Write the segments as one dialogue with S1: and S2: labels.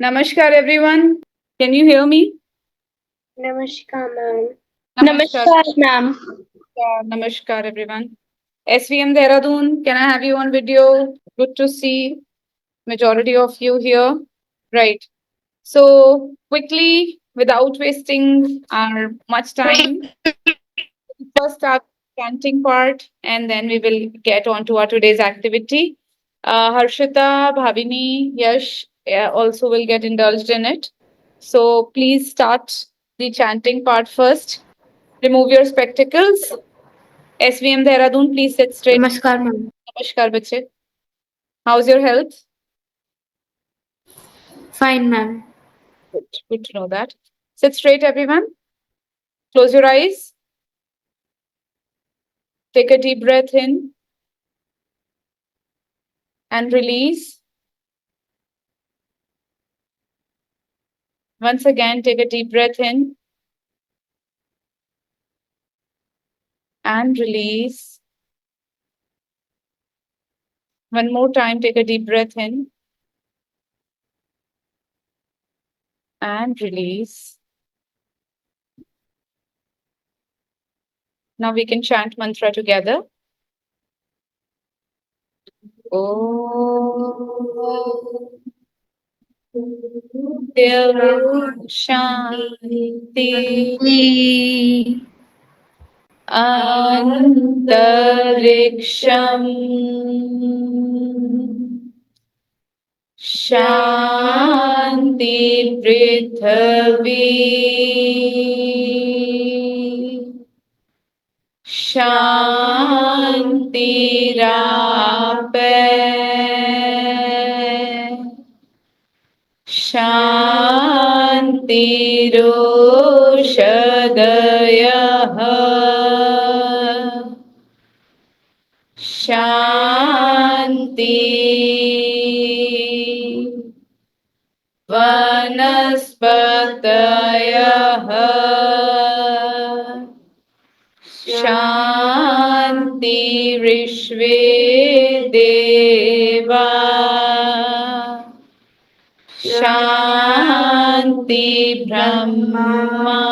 S1: Namaskar, everyone. Can you hear me?
S2: Namaskar, ma'am.
S1: Namaskar.
S2: Namaskar, ma'am.
S1: Namaskar, everyone. SVM Dehradun, can I have you on video? Good to see majority of you here. Right. So quickly, without wasting our much time, we first start chanting part, and then we will get on to our today's activity. Harshita, Bhavini, Yash also will get indulged in it. So please start the chanting part first. Remove your spectacles. SVM Dehradun, please sit straight.
S2: Namaskar, ma'am.
S1: Namaskar, bache. How's your health?
S2: Fine, ma'am.
S1: Good. Good to know that. Sit straight, everyone. Close your eyes. Take a deep breath in and release. Once again, take a deep breath in and release. One more time, take a deep breath in and release. Now we can chant mantra together. Om Shanti Antariksham Shanti Prithvi Shantirape Shantiroshadayah Shanti Vanaspatayah Shanti Rishve Deva Shanti Brahma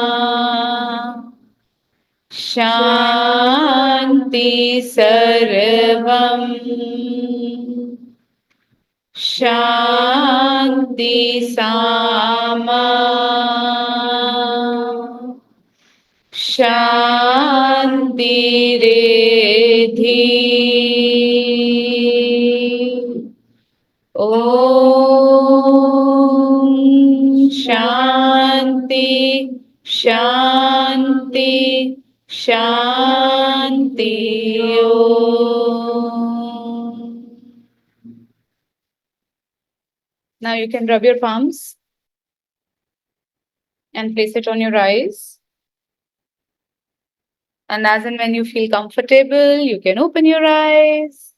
S1: Shanti Sarvam Shanti Sama Shanti Redhi Om Shanti Shanti Shanti Om. Now you can rub your palms and place it on your eyes. And as and when you feel comfortable, you can open your eyes.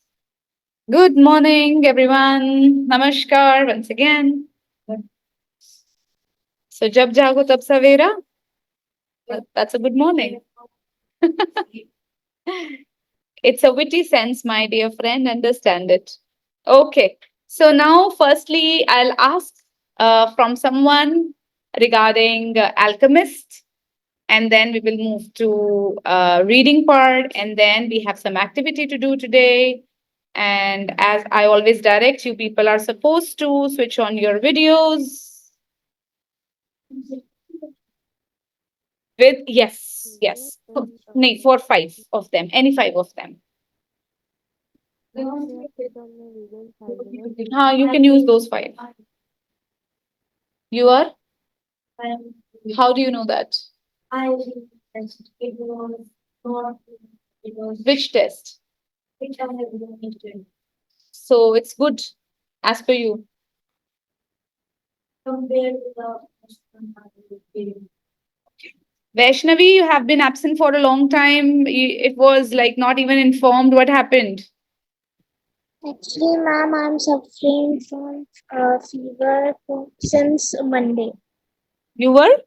S1: Good morning, everyone. Namaskar once again. So, jab jago tab savera. That's a good morning. It's a witty sense, my dear friend. Understand it. Okay. So now, firstly, I'll ask from someone regarding Alchemist, and then we will move to reading part, and then we have some activity to do today. And as I always direct you, people are supposed to switch on your videos with yes. No, for five of them, any five of them. You can use those five. You are? How do you know that? Which test? So it's good as per you. Vaishnavi, you have been absent for a long time. It was like not even informed what happened.
S2: Actually, ma'am, I'm suffering from fever since Monday.
S1: You were?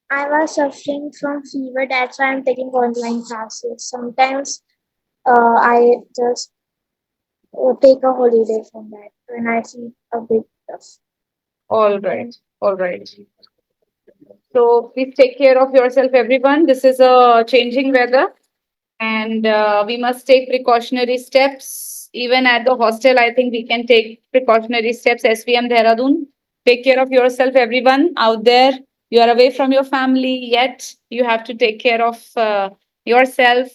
S2: I was suffering from fever, that's why I'm taking online classes. Sometimes I just take a holiday from that when I feel a bit tough.
S1: All right. All right. So please take care of yourself, everyone. This is a changing weather, and we must take precautionary steps. Even at the hostel, I think we can take precautionary steps. SVM Dehradun, take care of yourself, everyone out there. You are away from your family, yet you have to take care of yourself.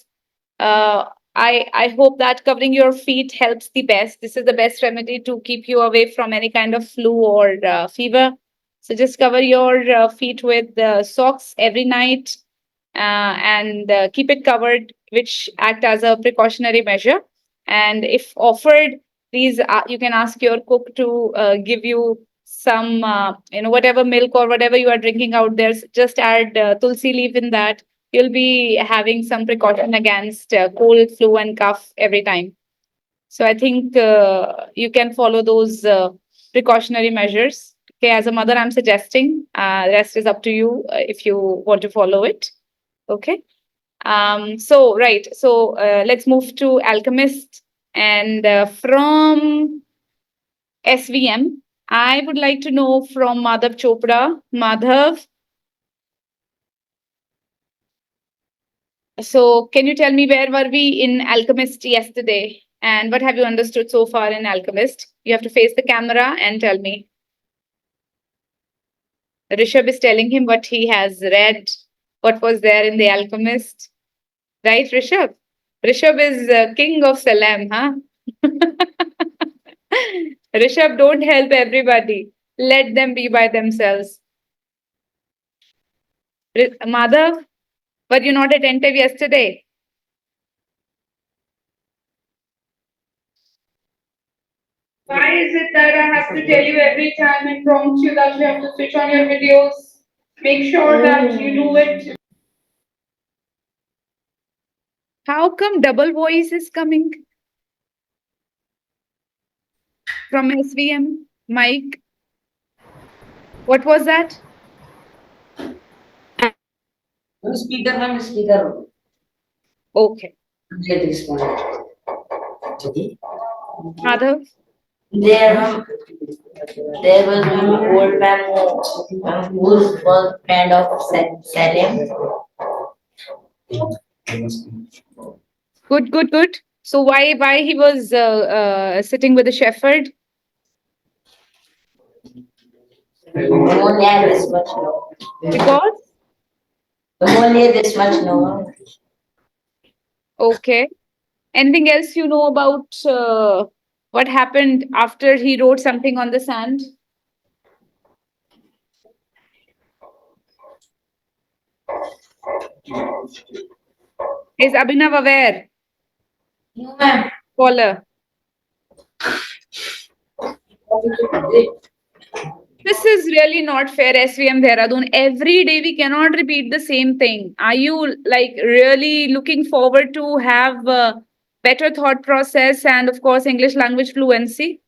S1: Uh, I hope that covering your feet helps the best. This is the best remedy to keep you away from any kind of flu or fever. So just cover your feet with socks every night and keep it covered, which act as a precautionary measure. And if offered, please you can ask your cook to give you some, whatever milk or whatever you are drinking out there. Just add tulsi leaf in that. You'll be having some precaution against cold, flu, and cough every time. So I think you can follow those precautionary measures. Okay, as a mother, I'm suggesting. Rest is up to you if you want to follow it. Okay. So right. So let's move to Alchemist, and from SVM, I would like to know from Madhav Chopra. Madhav, so can you tell me where were we in Alchemist yesterday, and what have you understood so far in Alchemist? You have to face the camera and tell me. Rishabh is telling him what he has read, what was there in the Alchemist. Right, Rishabh? Rishabh is king of Salem, huh? Rishabh, don't help everybody. Let them be by themselves. Madhav, were you not attentive yesterday? Why is it that I have to tell you every time and prompt you that you have to switch on your videos? Make sure that you do it. How come double voice is coming from SVM? Mike, what was that?
S3: Speaker, ma'am, speaker.
S1: Okay.
S3: Get responded.
S1: Madhav,
S3: There, there was one old man who was friend of Salem.
S1: good, good, good. So why he was sitting with the shepherd?
S3: No one knew this much, no.
S1: Because
S3: No one knew this much, no.
S1: okay. Anything else you know about what happened after he wrote something on the sand? Is Abhinav aware?
S3: No, ma'am.
S1: Caller. This is really not fair, SVM Dehradun. Every day we cannot repeat the same thing. Are you like really looking forward to have better thought process and of course English language fluency?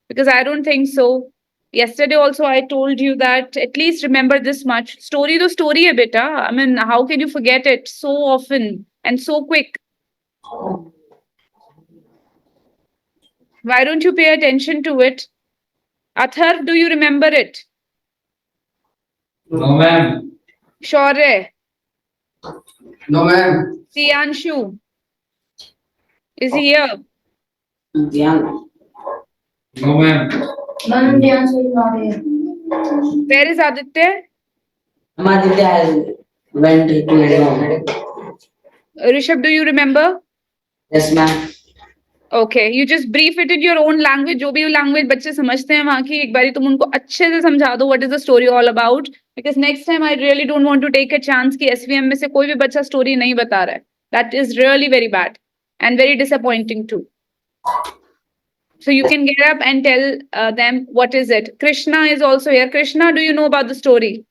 S1: Because I don't think so. Yesterday also I told you that at least remember this much. Story to story a bit. I mean, how can you forget it so often and so quick? Why don't you pay attention to it? Athar, do you remember it?
S3: No, ma'am.
S1: Shaurya,
S3: No, ma'am.
S1: Siyanshu, is he here?
S3: Dhyan. No, ma'am. Ma'am, Dhyan is not here.
S1: Where is Aditya?
S3: Amaditya has went to his home.
S1: Rishabh, do you remember?
S3: Yes, ma'am.
S1: Okay, you just brief it in your own language. जो भी language बच्चे समझते हैं वहाँ की एक बारी तुम उनको अच्छे से समझा दो what is the story all about. Because next time I really don't want to take a chance कि SVM में से कोई भी बच्चा story नहीं बता रहा है. That is really very bad and very disappointing too. So you can get up and tell them what is it. Krishna is also here. Krishna, do you know about the story?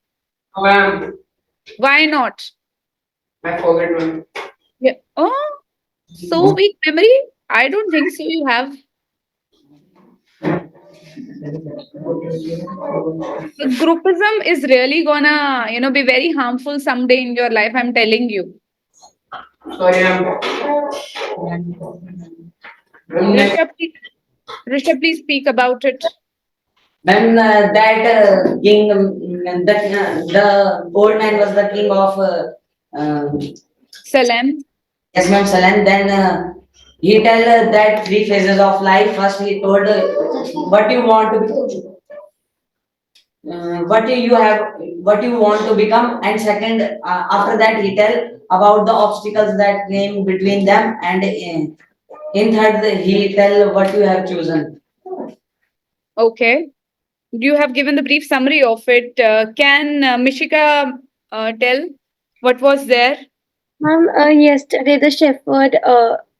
S3: No, ma'am.
S1: Why not?
S3: I forget, ma'am.
S1: Yeah. Oh, so weak memory? I don't think so. You have. Groupism is really gonna, be very harmful someday in your life. I'm telling you.
S3: Sorry, ma'am.
S1: Rishabh, please speak about it.
S3: When that king, the old man was the king of
S1: Salem.
S3: yes, ma'am, Salan. Then he tell that three phases of life. First, he told what you want to be, what you have, what you want to become, and second, after that, he tell about the obstacles that came between them, and in third, he tell what you have chosen.
S1: Okay. You have given the brief summary of it. Can Mishika tell what was there?
S4: Ma'am, yesterday the shepherd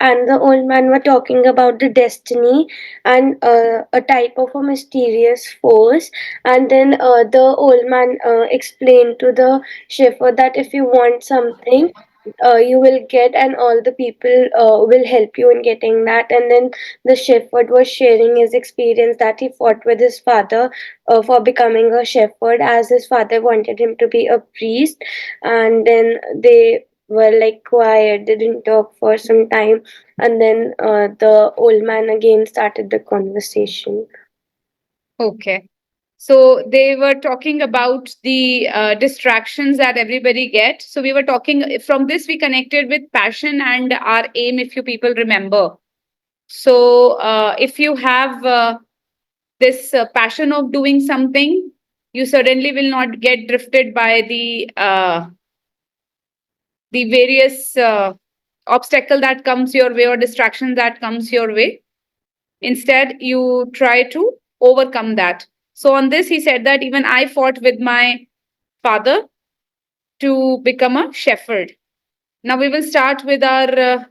S4: and the old man were talking about the destiny and a type of a mysterious force. And then the old man explained to the shepherd that if you want something, you will get, and all the people will help you in getting that. And then the shepherd was sharing his experience that he fought with his father for becoming a shepherd, as his father wanted him to be a priest. And then they were like quiet, they didn't talk for some time, and then the old man again started the conversation.
S1: Okay. So they were talking about the distractions that everybody get. So we were talking from this, we connected with passion and our aim, if you people remember. So if you have this passion of doing something, you certainly will not get drifted by the various obstacle that comes your way or distraction that comes your way. Instead, you try to overcome that. So on this, he said that even I fought with my father to become a shepherd. Now we will start with our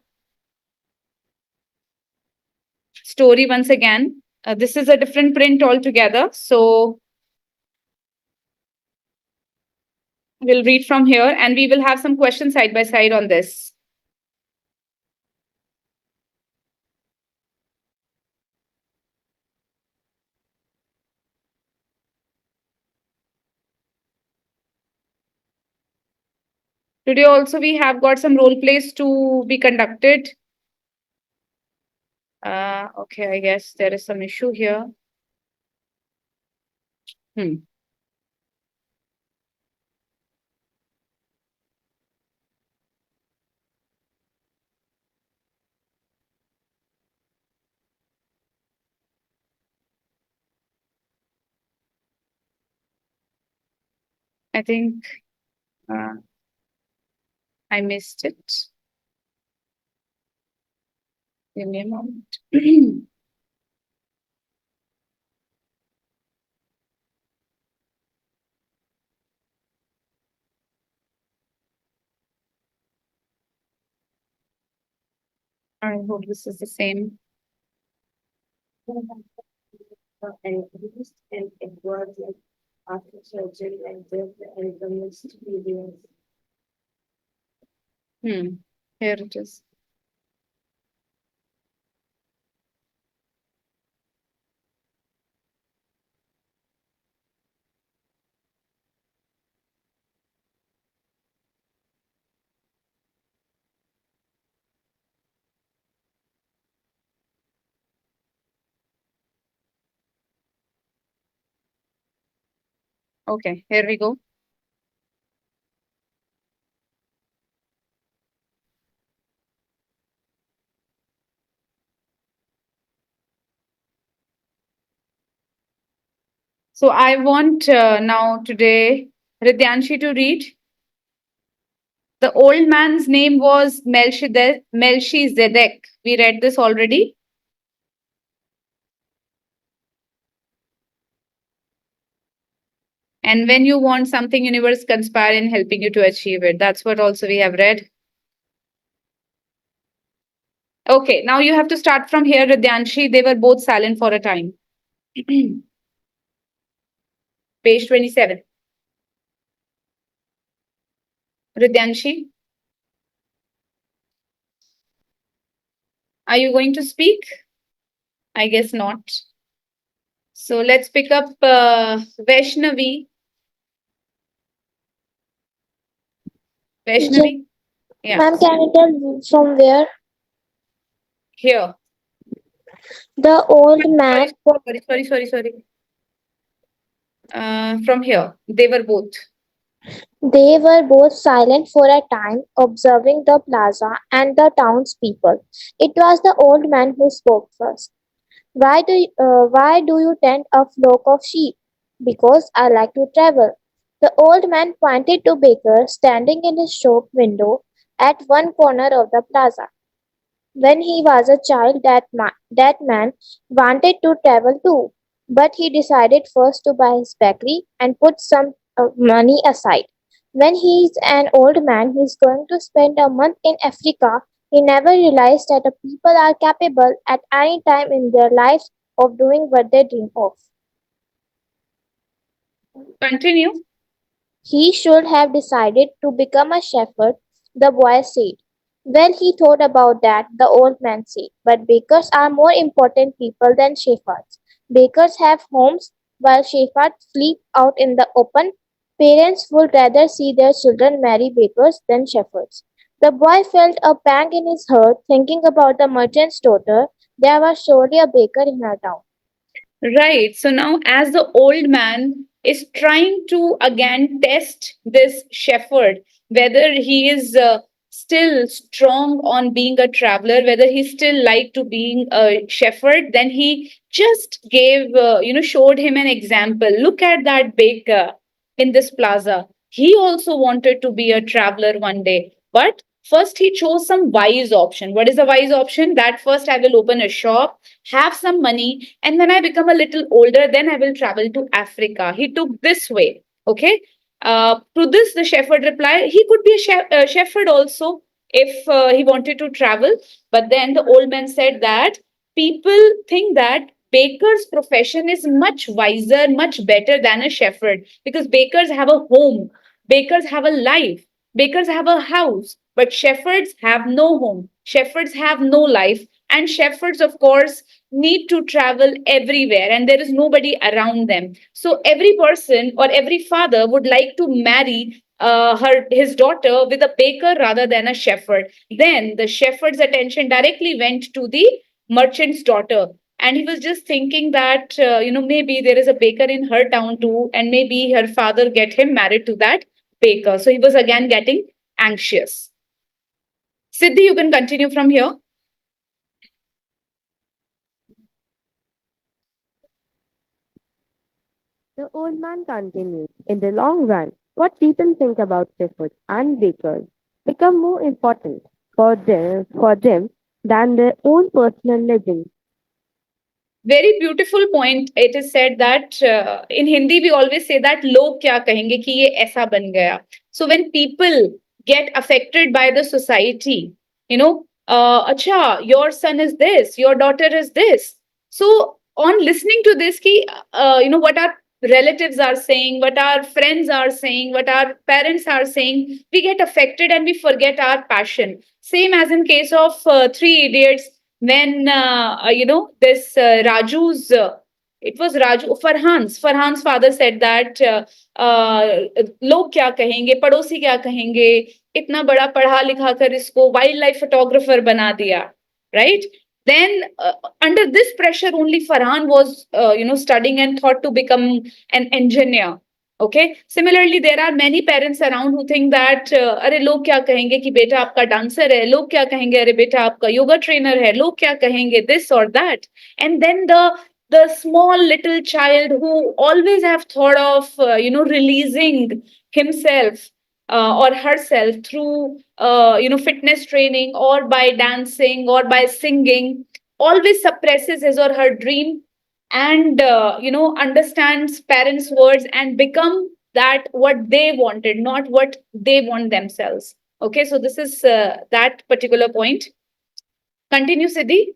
S1: story once again. This is a different print altogether. So we'll read from here and we will have some questions side by side on this. Today also we have got some role plays to be conducted. Okay, I guess there is some issue here. Hmm. I think uh, I missed it. Give me a moment. I hope this is the same.
S5: And it was like after surgery and then the mixed experience.
S1: Here it is. Okay, here we go. So I want now today Ridyanshi to read. The old man's name was Melchizedek. We read this already. And when you want something, universe conspire in helping you to achieve it. That's what also we have read. Okay, now you have to start from here, Ridyanshi. They were both silent for a time. Page 27. Ridyanshi, are you going to speak? I guess not. So let's pick up Vaishnavi. Vaishnavi? Yeah,
S2: Ma'am, can you tell from where?
S1: here.
S2: The old man.
S1: Sorry. From here, they were both.
S2: They were both silent for a time, observing the plaza and the townspeople. It was the old man who spoke first. Why do you tend a flock of sheep? Because I like to travel. The old man pointed to Baker standing in his shop window at one corner of the plaza. When he was a child, that man wanted to travel too, but he decided first to buy his bakery and put some money aside. When he is an old man, he is going to spend a month in Africa. He never realized that the people are capable at any time in their lives of doing what they dream of.
S1: Continue.
S2: He should have decided to become a shepherd, the boy said. Well, he thought about that, the old man said. But bakers are more important people than shepherds. Bakers have homes, while shepherds sleep out in the open. Parents would rather see their children marry bakers than shepherds. The boy felt a pang in his heart thinking about the merchant's daughter. There was surely a baker in her town.
S1: Right. So now, as the old man is trying to again test this shepherd, whether he is still strong on being a traveler, whether he still like to being a shepherd, then he just gave, showed him an example. Look at that baker in this plaza. He also wanted to be a traveler one day, but first he chose some wise option. What is the wise option? That first I will open a shop, have some money, and when I become a little older, then I will travel to Africa. He took this way. Okay. To this, the shepherd replied, he could be a shepherd also if he wanted to travel. But then the old man said that people think that baker's profession is much wiser, much better than a shepherd because bakers have a home, bakers have a life, bakers have a house, but shepherds have no home, shepherds have no life, and shepherds, of course, need to travel everywhere and there is nobody around them. So every person or every father would like to marry his daughter with a baker rather than a shepherd. Then the shepherd's attention directly went to the merchant's daughter. And he was just thinking that, maybe there is a baker in her town too, and maybe her father get him married to that baker. So he was again getting anxious. Siddhi, you can continue from here.
S5: The old man continued, in the long run, what people think about shepherds and bakers become more important for them than their own personal legends.
S1: Very beautiful point. It is said that in Hindi we always say that log kya kahenge ki ye aisa ban gaya. So when people get affected by the society, acha, your son is this, your daughter is this. So on listening to this ki, what our relatives are saying, what our friends are saying, what our parents are saying, we get affected and we forget our passion. Same as in case of Three Idiots, when this Raju's it was Raju Farhan's father said that लोग क्या कहेंगे, पड़ोसी क्या कहेंगे, इतना बड़ा पढ़ा लिखा कर इसको वाइल्ड लाइफ फोटोग्राफर बना दिया, right? Then under this pressure only Farhan was studying and thought to become an engineer. Okay. Similarly, there are many parents around who think that अरे लोग क्या कहेंगे कि बेटा आपका डांसर है, लोग क्या कहेंगे अरे बेटा आपका योगा ट्रेनर है, लोग क्या कहेंगे this or that. And then the small little child who always have thought of releasing himself or herself through fitness training or by dancing or by singing always suppresses his or her dream and understands parents words and become that what they wanted, not what they want themselves. Okay, so this is that particular point. Continue, Siddhi.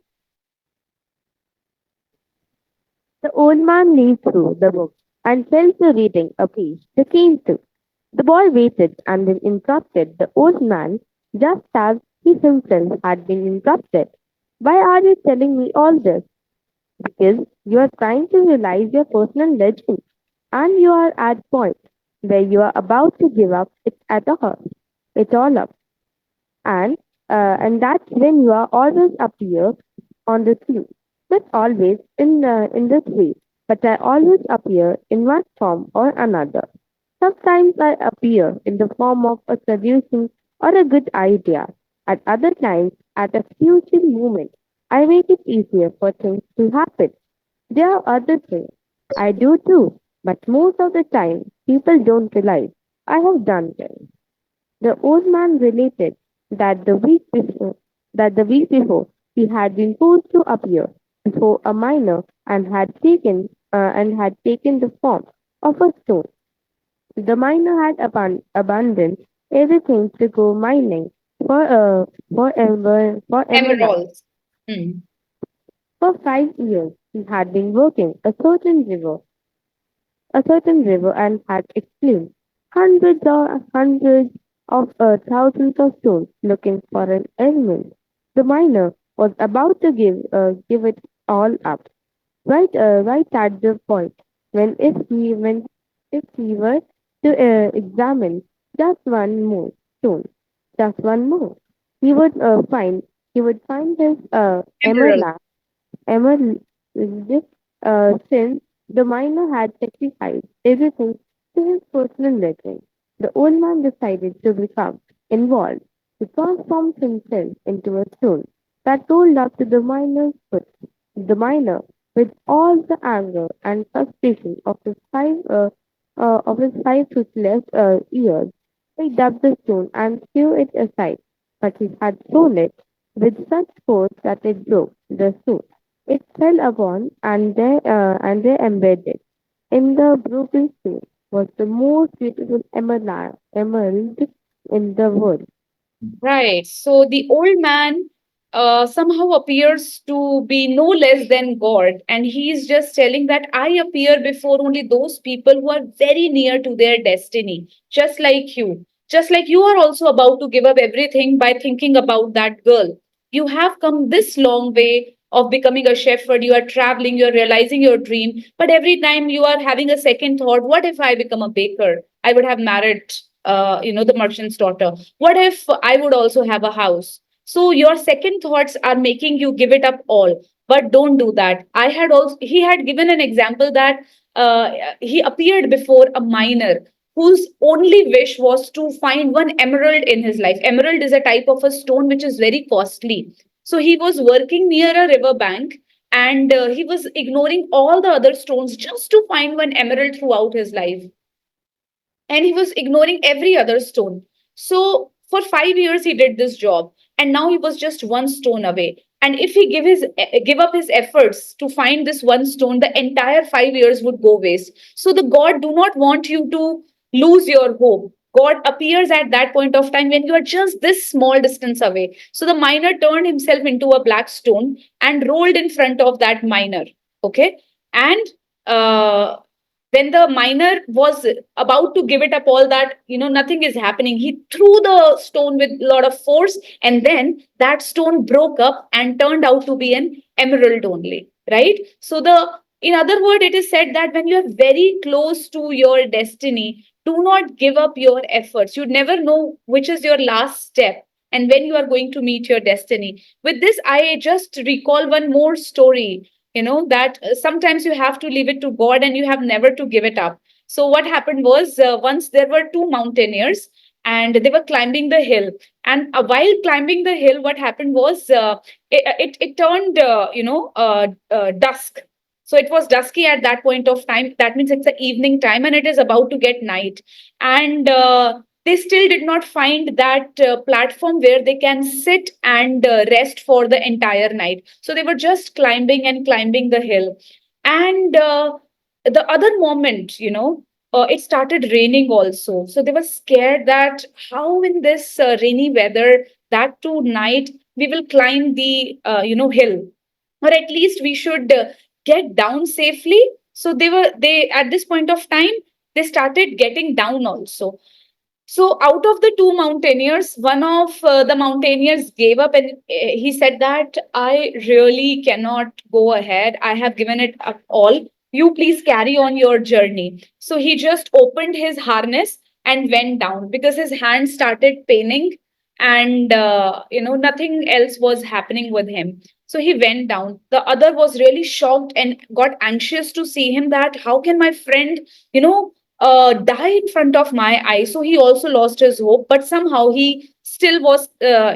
S5: The old man leafed through the book and fell to reading a page to came to. The boy waited and then interrupted the old man just as he himself had been interrupted. Why are you telling me all this? Because you are trying to realize your personal legend and you are at point where you are about to give up it at all. It all up. And and that's when you are always up here on the scene. But always in this way. but I always appear in one form or another. Sometimes I appear in the form of a solution or a good idea. At other times, at a future moment, I make it easier for things to happen. There are other things I do too, but most of the time, people don't realize I have done them. The old man related that the week before he had been forced to appear before a miner and had taken the form of a stone. The miner had abandoned everything to go mining for emerald.
S1: Emeralds. Hmm.
S5: For 5 years he had been working a certain river and had exhumed hundreds of thousands of stones looking for an element. The miner was about to give it all up, right at the point when if he were to examine just one more stone, just one more, he would find his
S1: Emerald.
S5: emerald since the miner had sacrificed everything to his personal legend. The old man decided to become involved, to transform himself into a stone that rolled up to the miner's foot. The miner, with all the anger and frustration of his 5 foot less years, picked up the stone and threw it aside. But he had thrown it with such force that it broke the stone. It fell upon and there embedded in the broken stone was the most beautiful emerald in the world.
S1: Right. So the old man somehow appears to be no less than God, and he's just telling that I appear before only those people who are very near to their destiny, just like you. Just like you are also about to give up everything by thinking about that girl. You have come this long way of becoming a shepherd. You are traveling, you are realizing your dream, but every time you are having a second thought, what if I become a baker? I would have married, the merchant's daughter. What if I would also have a house? So your second thoughts are making you give it up all. But don't do that. He had given an example that he appeared before a miner whose only wish was to find one emerald in his life. Emerald is a type of a stone which is very costly. So he was working near a river bank, and he was ignoring all the other stones just to find one emerald throughout his life, and he was ignoring every other stone. So for 5 years he did this job, and now he was just one stone away. And if he give up his efforts to find this one stone, the entire 5 years would go waste. So the God do not want you to lose your hope. God appears at that point of time when you are just this small distance away. So the miner turned himself into a black stone and rolled in front of that miner. Okay. And uh, when the miner was about to give it up all, that nothing is happening, he threw the stone with a lot of force, and then that stone broke up and turned out to be an emerald only, right? So the in other word, it is said that when you are very close to your destiny, do not give up your efforts. You never know which is your last step and when you are going to meet your destiny. With this, I just recall one more story, that sometimes you have to leave it to God and you have never to give it up. So what happened was, once there were two mountaineers, and they were climbing the hill. And while climbing the hill, what happened was, it turned dusk. So it was dusky at that point of time. That means it's the evening time and it is about to get night. And they still did not find that platform where they can sit and rest for the entire night. So they were just climbing and climbing the hill. And the other moment, it started raining also. So they were scared that how in this rainy weather, that too night, we will climb the hill, or at least we should get down safely. So they at this point of time, they started getting down also. So, out of the two mountaineers, one of the mountaineers gave up, and he said that I really cannot go ahead. I have given it up all. You please carry on your journey. So, he just opened his harness and went down because his hand started paining. and nothing else was happening with him. So he went down. The other was really shocked and got anxious to see him, that how can my friend die in front of my eyes. So he also lost his hope, but somehow he still was a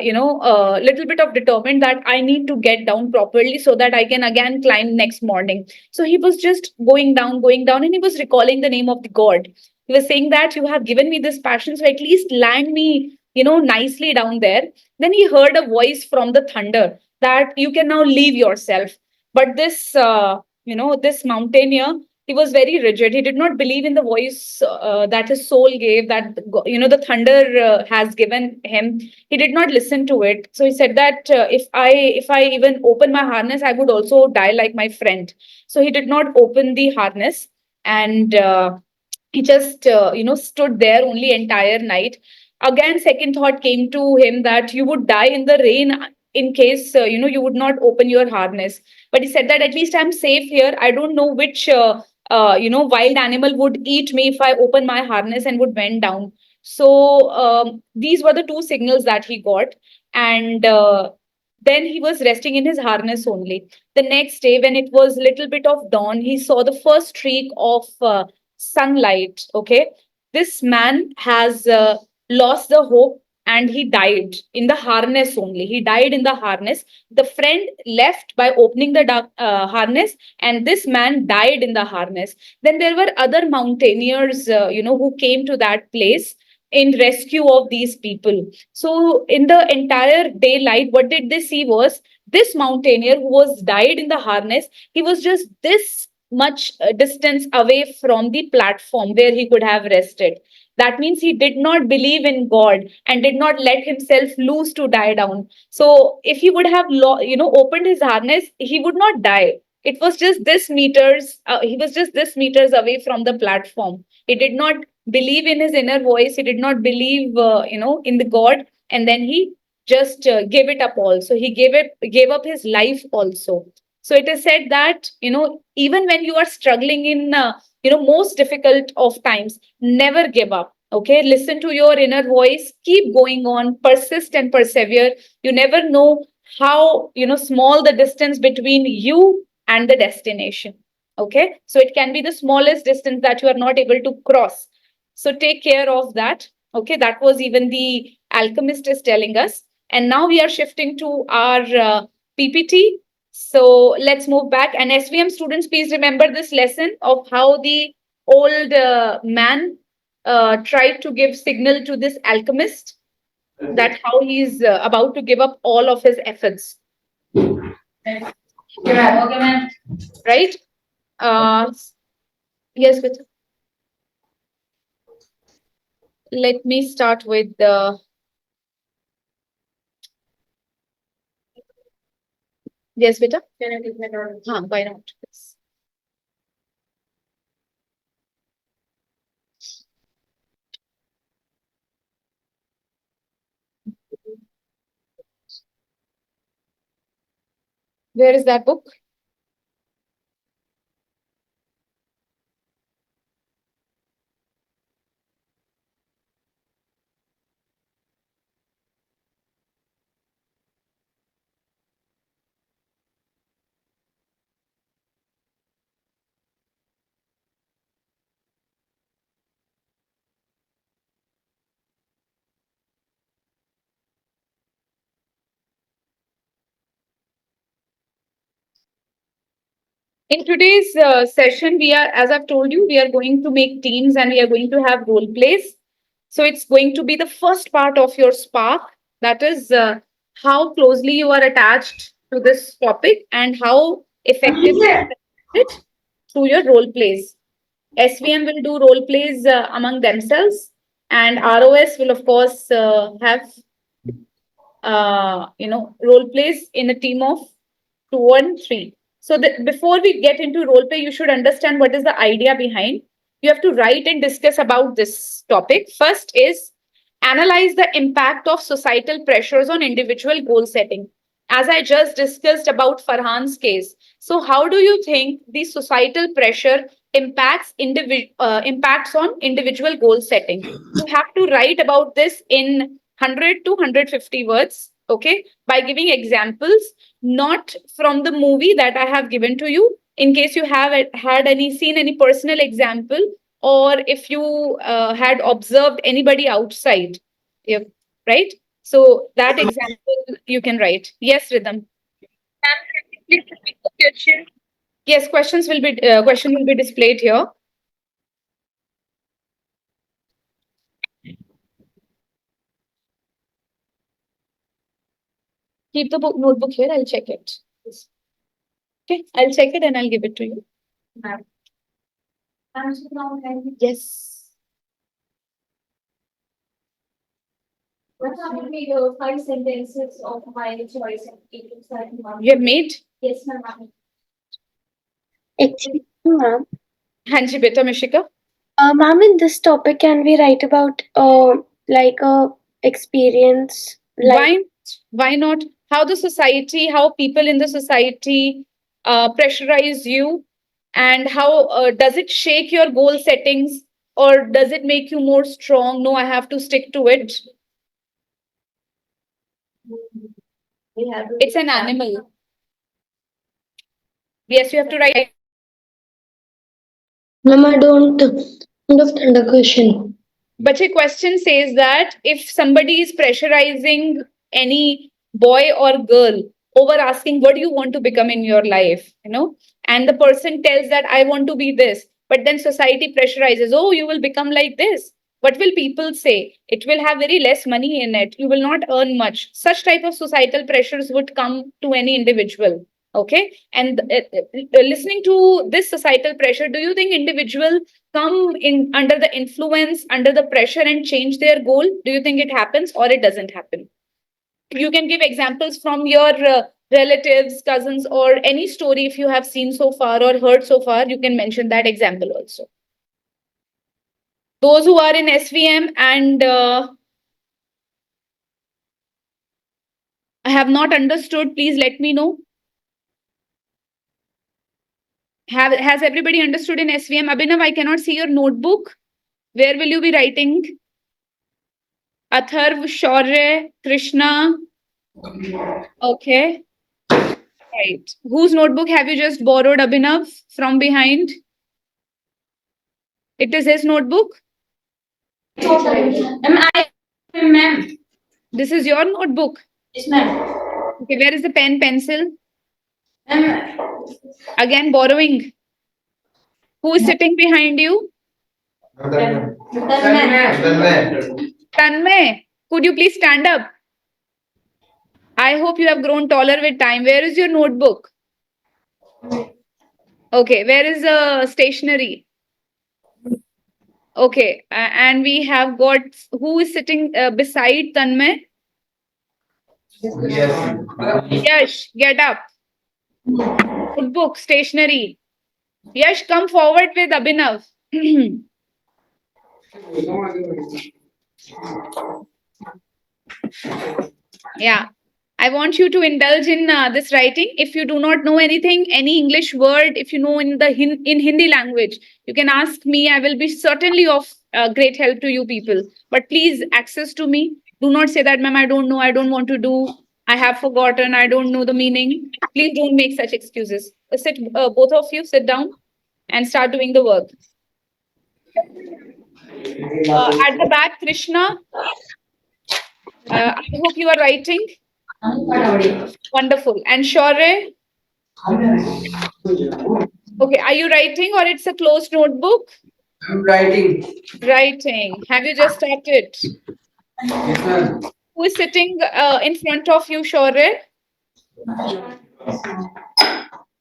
S1: little bit of determined that I need to get down properly so that I can again climb next morning. So he was just going down, and he was recalling the name of the god. He was saying that you have given me this passion, so at least land me nicely down there. Then he heard a voice from the thunder that you can now leave yourself. But this mountaineer, he was very rigid. He did not believe in the voice that his soul gave, that the thunder has given him. He did not listen to it. So he said that if I even open my harness, I would also die like my friend. So he did not open the harness, and he just stood there only entire night. Again, second thought came to him that you would die in the rain in case you would not open your harness. But he said that at least I'm safe here. I don't know which wild animal would eat me if I open my harness and would went down. So these were the two signals that he got, and then he was resting in his harness only. The next day, when it was little bit of dawn, he saw the first streak of sunlight. Okay, this man has lost the hope, and he died in the harness only. He died in the harness. The friend left by opening the harness, and this man died in the harness. Then there were other mountaineers, who came to that place in rescue of these people. So in the entire daylight, what did they see was this mountaineer who was died in the harness. He was just this much distance away from the platform where he could have rested. That means he did not believe in God and did not let himself loose to die down. So if he would have opened his harness, he would not die. It was just this meters. He was just this meters away from the platform. He did not believe in his inner voice. He did not believe in the God, and then he just gave it up all. So he gave up his life also. So it is said that even when you are struggling in most difficult of times, never give up. Okay, listen to your inner voice, keep going on, persist and persevere. You never know how small the distance between you and the destination. Okay, so it can be the smallest distance that you are not able to cross. So take care of that. Okay, that was even the alchemist is telling us. And now we are shifting to our PPT. So let's move back. And SVM students, please remember this lesson of how the old man tried to give signal to this alchemist, that how he's about to give up all of his efforts. Okay, ma'am. Right? Yes, Vita. Let me start with the. Yes, Vita. Can I take my turn? Why not? Yes. Where is that book? In today's session, we are, as I've told you, we are going to make teams and we are going to have role plays. So it's going to be the first part of your spark. That is how closely you are attached to this topic and how effectively you can it through your role plays. SVM will do role plays among themselves, and ROS will, of course, have role plays in a team of 2 and 3. So before we get into role play, you should understand what is the idea behind. You have to write and discuss about this topic. First is analyze the impact of societal pressures on individual goal setting. As I just discussed about Farhan's case. So how do you think the societal pressure impacts on individual goal setting? You have to write about this in 100 to 150 words, okay, by giving examples, not from the movie that I have given to you. In case you have seen any personal example, or if you had observed anybody outside, yeah, right? So that example you can write. Yes, Rhythm. Yes, question will be displayed here. Keep the notebook here. I'll check it. Okay, I'll check it and I'll give it to you. Yes.
S6: What would be the 5 sentences of my choice of equals that one?
S1: You have made?
S6: Yes, ma'am.
S4: Actually, ma'am,
S1: Hanji beta Mishika.
S4: ma'am, in this topic, can we write about like a experience, like
S1: Why not? How the society, how people in the society pressurize you, and how does it shake your goal settings, or does it make you more strong? No, I have to stick to it.
S6: We have to
S1: It's an animal. Yes, you have to write.
S7: Ma'am, I don't understand the question.
S1: But a question says that if somebody is pressurizing any boy or girl over asking, what do you want to become in your life? And the person tells that I want to be this, but then society pressurizes, oh, you will become like this. What will people say? It will have very less money in it. You will not earn much. Such type of societal pressures would come to any individual. Okay. And listening to this societal pressure, do you think individual come in under the influence, under the pressure, and change their goal? Do you think it happens or it doesn't happen? You can give examples from your relatives, cousins, or any story if you have seen so far or heard so far. You can mention that example also. Those who are in SVM and have not understood, please let me know. Has everybody understood in SVM? Abhinav, I cannot see your notebook. Where will you be writing? Atharv, Shaurya, Krishna. Okay. Right. Whose notebook have you just borrowed, Abhinav, from behind? It is his notebook.
S6: Ma'am.
S1: This is your notebook.
S6: Yes, ma'am.
S1: Okay, where is the pen, pencil?
S6: Ma'am.
S1: Again, borrowing. Who is sitting behind you? Tanmay, could you please stand up? I hope you have grown taller with time. Where is your notebook? Okay, where is the stationery? Okay, and we have got who is sitting beside Tanmay? Yash, get up. Notebook, stationery. Yash, come forward with Abhinav. Yeah. I want you to indulge in this writing. If you do not know anything, any English word, if you know in the in Hindi language, you can ask me. I will be certainly of great help to you people. But please access to me. Do not say that, ma'am, I don't know, I don't want to do, I have forgotten, I don't know the meaning. Please don't make such excuses. Sit, both of you, sit down and start doing the work. At the back, Krishna, I hope you are writing. Wonderful. And Shaurya? Okay, are you writing or it's a closed notebook?
S3: I'm writing.
S1: Writing. Have you just started?
S3: Yes, ma'am.
S1: Who is sitting in front of you, Shaurya?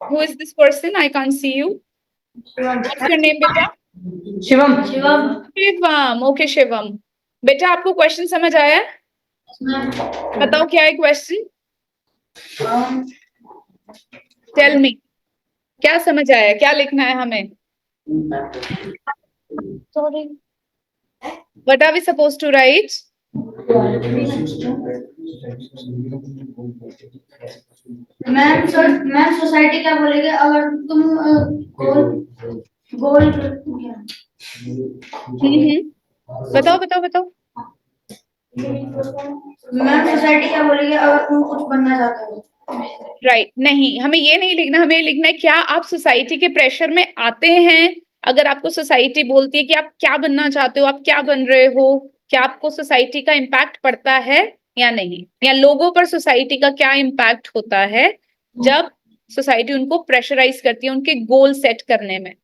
S1: Who is this person? I can't see you. What's your name, beta?
S3: Shivam.
S1: Shivam. Okay, Shivam. बेटा आपको question समझ आया है? बताओ क्या है question? Tell me. क्या समझ आया? क्या लिखना है हमें? Sorry. What are we supposed to write?
S6: Ma'am society क्या बोलेगी अगर तुम गोल
S1: बताओ बताओ बताओ.
S6: सोसाइटी क्या बोलेगी अगर तुम कुछ बनना चाहते हो?
S1: राइट नहीं, हमें ये नहीं लिखना, हमें लिखना है क्या आप सोसाइटी के प्रेशर में आते हैं। अगर आपको सोसाइटी बोलती है कि आप क्या बनना चाहते हो, आप क्या बन रहे हो, क्या आपको सोसाइटी का इम्पैक्ट पड़ता है या नहीं, या लोगों पर सोसाइटी का क्या इम्पैक्ट होता है जब सोसाइटी उनको प्रेशराइज करती है उनके गोल सेट करने में।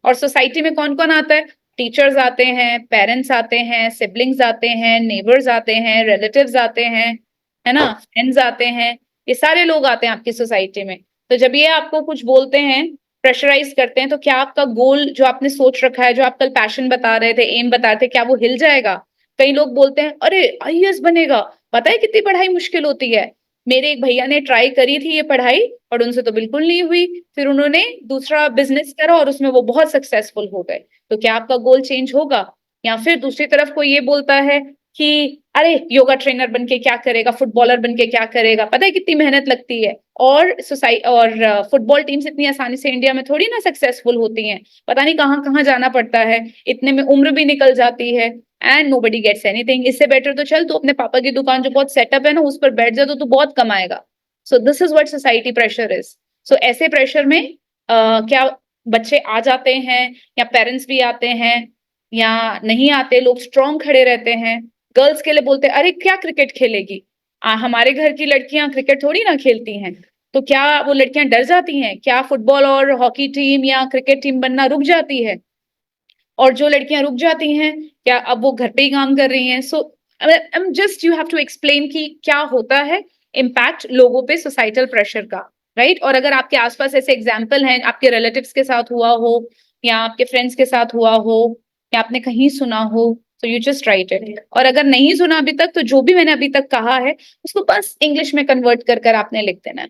S1: और सोसाइटी में कौन कौन आता है? टीचर्स आते हैं, पेरेंट्स आते हैं, सिबलिंग्स आते हैं, नेबर्स आते हैं, रिलेटिव्स आते हैं, है ना, फ्रेंड्स आते हैं, ये सारे लोग आते हैं आपकी सोसाइटी में। तो जब ये आपको कुछ बोलते हैं, प्रेशराइज करते हैं, तो क्या आपका गोल जो आपने सोच रखा है, जो आप कल पैशन बता रहे थे, एम बता रहे थे, क्या वो हिल जाएगा? कई लोग बोलते हैं अरे आईएएस बनेगा, पता है कितनी पढ़ाई मुश्किल होती है। मेरे एक भैया ने ट्राई करी थी ये पढ़ाई और उनसे तो बिल्कुल नहीं हुई, फिर उन्होंने दूसरा बिजनेस करा और उसमें वो बहुत सक्सेसफुल हो गए। तो क्या आपका गोल चेंज होगा? या फिर दूसरी तरफ कोई ये बोलता है कि अरे योगा ट्रेनर बन के क्या करेगा, फुटबॉलर बन के क्या करेगा, पता है कितनी मेहनत लगती है, और फुटबॉल टीम्स इतनी आसानी से इंडिया में थोड़ी ना सक्सेसफुल होती हैं, पता नहीं कहाँ कहाँ जाना पड़ता है, इतने में उम्र भी निकल जाती है, एंड नोबडी गेट्स एनीथिंग। इससे बेटर तो चल तो अपने पापा की दुकान जो बहुत सेटअप है ना उस पर बैठ जा, तो तू बहुत कमाएगा। So this is what society pressure is. So ऐसे प्रेशर में क्या बच्चे आ जाते हैं, या पेरेंट्स भी आते हैं, या नहीं आते, लोग स्ट्रॉन्ग खड़े रहते हैं। गर्ल्स के लिए बोलते हैं अरे क्या क्रिकेट खेलेगी, हमारे घर की लड़कियां क्रिकेट थोड़ी ना खेलती हैं। तो क्या वो लड़कियां डर जाती हैं? क्या फुटबॉल और हॉकी टीम या क्रिकेट टीम बनना रुक जाती है? और जो लड़कियां रुक जाती हैं, क्या अब वो घर पे ही काम कर रही हैं? So just you have to explain कि क्या होता है इम्पैक्ट लोगों पे सोसाइटल प्रेशर का, राइट? और अगर आपके आसपास ऐसे एग्जाम्पल हैं, आपके रिलेटिव्स के साथ हुआ हो, या आपके फ्रेंड्स के साथ हुआ हो, या आपने कहीं सुना हो, तो यू जस्ट राइट इट। और अगर नहीं सुना अभी तक, तो जो भी मैंने अभी तक कहा है उसको बस इंग्लिश में कन्वर्ट कर कर आपने लिख देना है,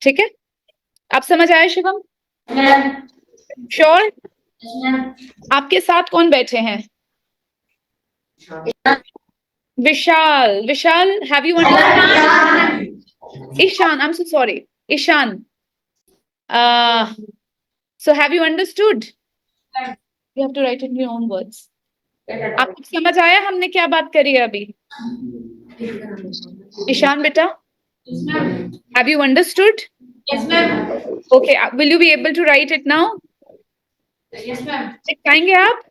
S1: ठीक है? आप समझ आए शिवम? श्योर? आपके साथ कौन बैठे हैं? विशाल, विशाल, have you understood? Ishan, I'm so sorry. Ishan, so have you understood? You have to write it in your own words. आपको समझ आया हमने क्या बात करी है अभी? ईशान बेटा, have you understood?
S6: Yes, ma'am.
S1: Okay, will you be able to write it now?
S6: Yes, ma'am.
S1: लिख पाएंगे आप?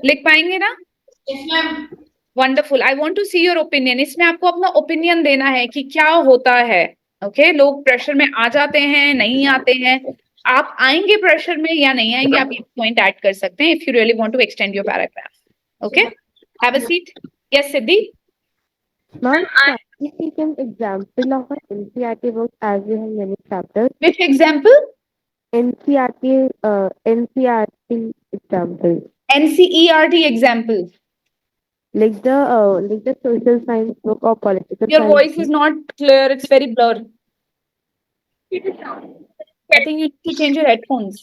S1: लिख पाएंगे ना?
S6: Yes, ma'am.
S1: Wonderful, I want to see your opinion. इसमें आपको अपना ओपिनियन देना है कि क्या होता है। ओके लोग प्रेशर में आ जाते हैं, नहीं आते हैं, आप आएंगे प्रेशर में या नहीं आएंगे, आप ये पॉइंट ऐड कर सकते हैं if you really want to extend your paragraph. Okay, have a seat. Yes Siddhi.
S5: Ma'am, can you take an example of an NCERT book as we have many chapters?
S1: Which example?
S5: NCERT example.
S1: NCERT example?
S5: Like the social science book or political
S1: Your
S5: science
S1: voice is
S5: book.
S1: not clear, it's very blur. I think you need to change your headphones.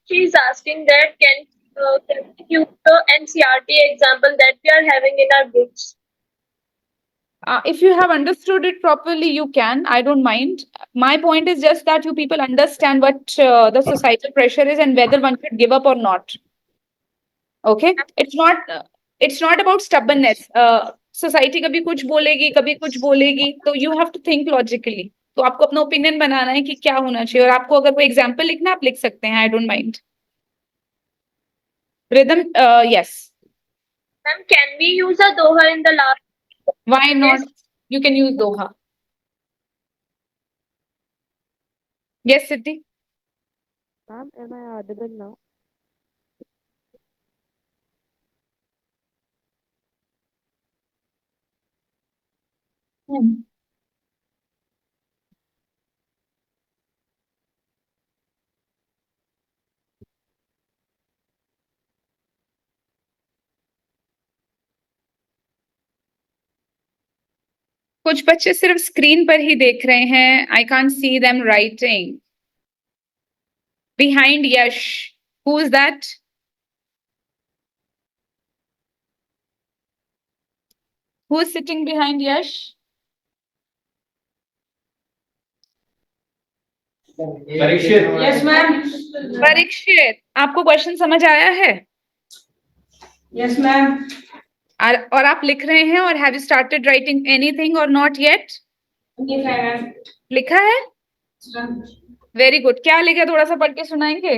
S8: She is asking that can you use the NCRT example that we are having in our books?
S1: If you have understood it properly, you can. I don't mind. My point is just that you people understand what the societal pressure is and whether one should give up or not. Okay? It's not about stubbornness. Society कभी कुछ बोलेगी, कभी कुछ बोलेगी, तो you have to think logically. तो आपको अपना ओपिनियन बनाना है कि क्या होना चाहिए, और आपको अगर कोई एग्जाम्पल लिखना आप लिख सकते हैं, I don't mind. Rhythm, yes.
S8: Ma'am, can we use a doha in the last?
S1: Why not? You can use Doha. Yes, Siddhi.
S5: Ma'am, am I audible now?
S1: कुछ बच्चे सिर्फ स्क्रीन पर ही देख रहे हैं। I can't see them writing. Behind Yash, who is that? Who is sitting behind Yash?
S3: Parikshit.
S6: Yes, ma'am.
S1: Parikshit, आपको question समझ आया है?
S6: Yes, ma'am.
S1: और आप लिख रहे हैं और have you started writing anything और नॉट येट? लिखा है? Very good. क्या लिखा, थोड़ा सा पढ़ के सुनाएंगे?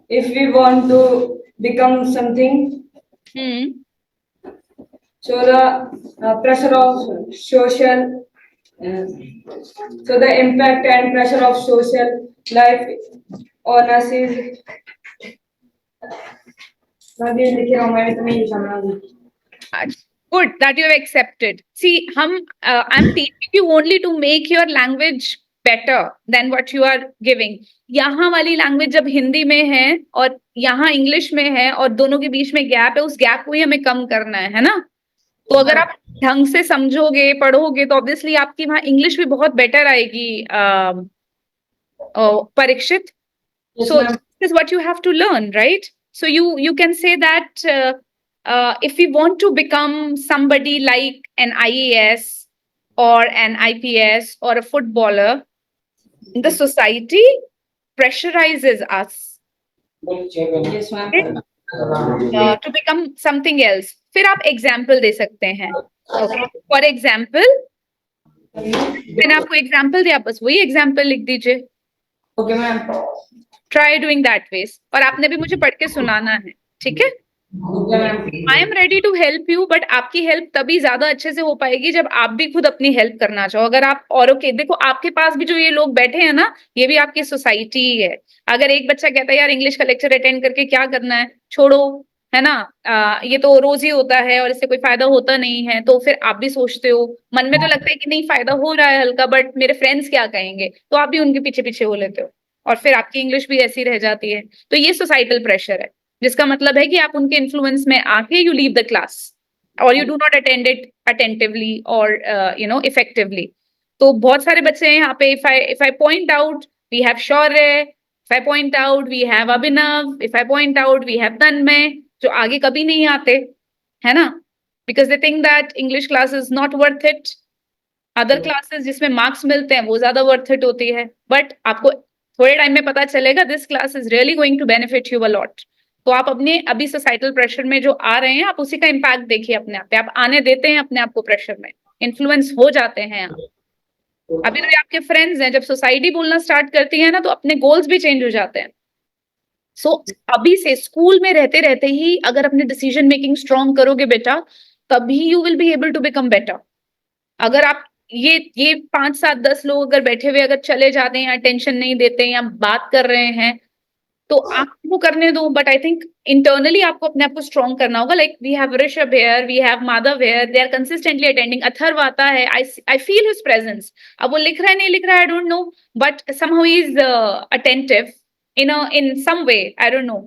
S9: If we want to become something, so the pressure of social, so the impact and pressure of social life on us is.
S1: Good that you have accepted. See, I'm teaching you only to make your language better than what you are giving. यहाँ वाली language जब हिंदी में है और यहाँ English में है और दोनों के बीच में गैप है, उस गैप को ही हमें कम करना है ना? तो अगर आप ढंग से समझोगे, पढ़ोगे, तो ऑब्वियसली आपकी वहाँ इंग्लिश भी बहुत बेटर आएगी. Parikshit, so this is what you have to learn, right? So you can say that if we want to become somebody like an IAS or an IPS or a footballer, the society pressurizes us to become something else. फिर आप example दे सकते हैं. For example, मैंने आपको example दिया, बस वही example लिख दीजिए.
S9: Okay, ma'am.
S1: Try doing that ways. और आपने भी मुझे पढ़ के सुनाना है, ठीक है? I am ready to help you, but आपकी हेल्प तभी ज्यादा अच्छे से हो पाएगी जब आप भी खुद अपनी हेल्प करना चाहो. अगर आप औरों के, देखो आपके पास भी जो ये लोग बैठे हैं ना, ये भी आपकी सोसाइटी ही है. अगर एक बच्चा कहता है यार इंग्लिश का लेक्चर अटेंड करके क्या करना है, छोड़ो, है ना, ये तो रोज ही होता है और इससे कोई फायदा होता नहीं है, तो फिर आप भी सोचते हो, मन में तो लगता है कि नहीं फायदा हो रहा है हल्का, बट मेरे फ्रेंड्स क्या कहेंगे, तो आप भी उनके पीछे पीछे हो लेते हो और फिर आपकी इंग्लिश भी ऐसी रह जाती है. तो ये सोसाइटल प्रेशर है, जिसका मतलब है कि आप उनके इन्फ्लुएंस में आके यू लीव द क्लास और you do not attend it attentively और इफेक्टिवली. तो बहुत सारे बच्चे हैं यहाँ पे. If I point out, we have Shaurya. If I point out, we have Abhinav. If I point out, we have Tanmay, जो आगे कभी नहीं आते, है ना, because they think that English class is not worth it. Other classes जिसमें मार्क्स मिलते हैं वो ज्यादा वर्थ इट होती है. बट आपको थोड़े टाइम में पता चलेगा this class is really going to benefit you a lot. तो आप अपने अभी सोसाइटल प्रेशर में जो आ रहे हैं, आप उसी का इम्पैक्ट देखिए अपने आप पे. आप आने देते हैं अपने आप को प्रेशर में, इन्फ्लुएंस हो जाते हैं आप. अभी तो आपके फ्रेंड्स हैं, जब सोसाइटी बोलना स्टार्ट करती है ना, तो अपने गोल्स भी चेंज हो जाते हैं. सो अभी से स्कूल में रहते रहते ही अगर अपने डिसीजन मेकिंग स्ट्रॉन्ग करोगे बेटा, तभी you will be able to become better. अगर आप ये 5 7 10 लोग अगर बैठे हुए अगर चले जाते हैं, अटेंशन नहीं देते हैं या बात कर रहे हैं, तो आप वो करने दो. बट आई थिंक इंटरनली आपको अपने आप को स्ट्रॉन्ग करना होगा. Like we have Rishabh here, we have Madhav here, they are consistently attending. Atharva आता है, आई फील हिज प्रेजेंस. अब वो लिख रहा है नहीं लिख रहा है, I don't know, but somehow he is attentive in some way, I don't know.